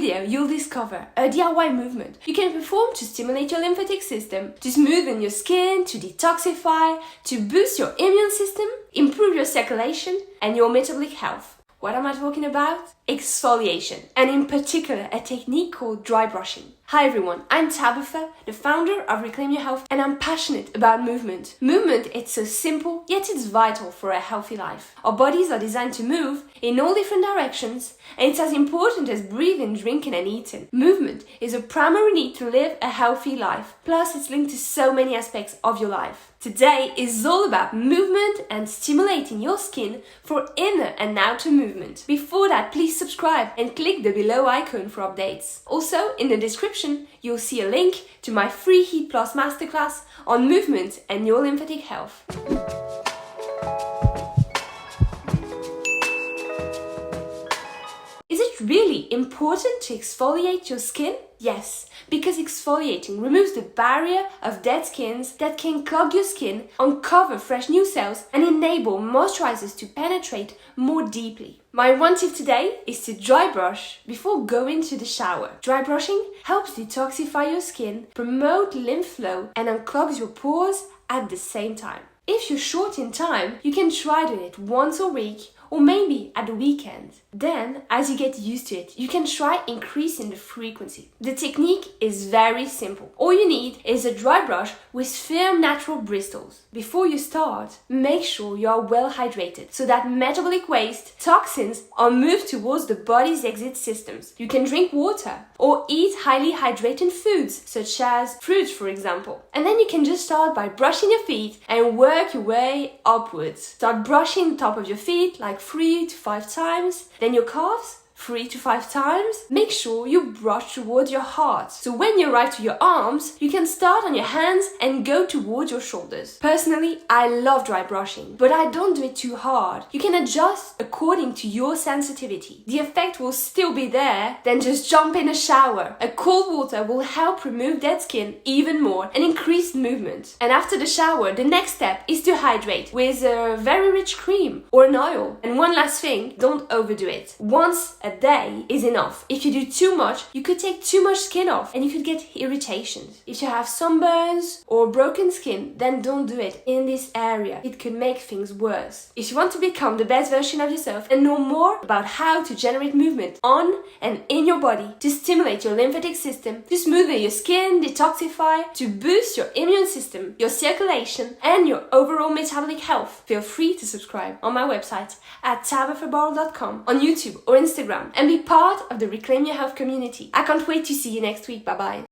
video, you'll discover a DIY movement you can perform to stimulate your lymphatic system, to smoothen your skin, to detoxify, to boost your immune system, improve your circulation and your metabolic health. What am I talking about? Exfoliation, and in particular a technique called dry brushing. Hi everyone, I'm Tabitha, the founder of Reclaim Your Health, and I'm passionate about movement. Movement, it's so simple, yet it's vital for a healthy life. Our bodies are designed to move in all different directions, and it's as important as breathing, drinking and eating. Movement is a primary need to live a healthy life, plus it's linked to so many aspects of your life. Today is all about movement and stimulating your skin for inner and outer movement. Before that, please subscribe and click the below icon for updates. Also, in the description, you'll see a link to my free Heat Plus masterclass on movement and your lymphatic health. Is it really important to exfoliate your skin? Yes, because exfoliating removes the barrier of dead skins that can clog your skin, uncover fresh new cells, and enable moisturizers to penetrate more deeply. My one tip today is to dry brush before going to the shower. Dry brushing helps detoxify your skin, promote lymph flow, and unclogs your pores at the same time. If you're short in time, you can try doing it once a week or maybe at the weekend. Then, as you get used to it, you can try increasing the frequency. The technique is very simple. All you need is a dry brush with firm natural bristles. Before you start, make sure you are well hydrated so that metabolic waste, toxins, are moved towards the body's exit systems. You can drink water or eat highly hydrating foods such as fruits, for example. And then you can just start by brushing your feet and work your way upwards. Start brushing the top of your feet like 3 to 5 times, then your calves 3 to 5 times. Make sure you brush towards your heart. So when you arrive to your arms, you can start on your hands and go towards your shoulders. Personally, I love dry brushing, but I don't do it too hard. You can adjust according to your sensitivity. The effect will still be there, then just jump in a shower. A cold water will help remove dead skin even more and increase movement. And after the shower, the next step is to hydrate with a very rich cream or an oil. And one last thing, don't overdo it. Once a day is enough. If you do too much, you could take too much skin off and you could get irritations. If you have sunburns or broken skin, then don't do it in this area. It could make things worse. If you want to become the best version of yourself and know more about how to generate movement on and in your body, to stimulate your lymphatic system, to smoothen your skin, detoxify, to boost your immune system, your circulation, and your overall metabolic health, feel free to subscribe on my website at tabithabarl.com, on YouTube or Instagram, and be part of the Reclaim Your Health community. I can't wait to see you next week. Bye bye.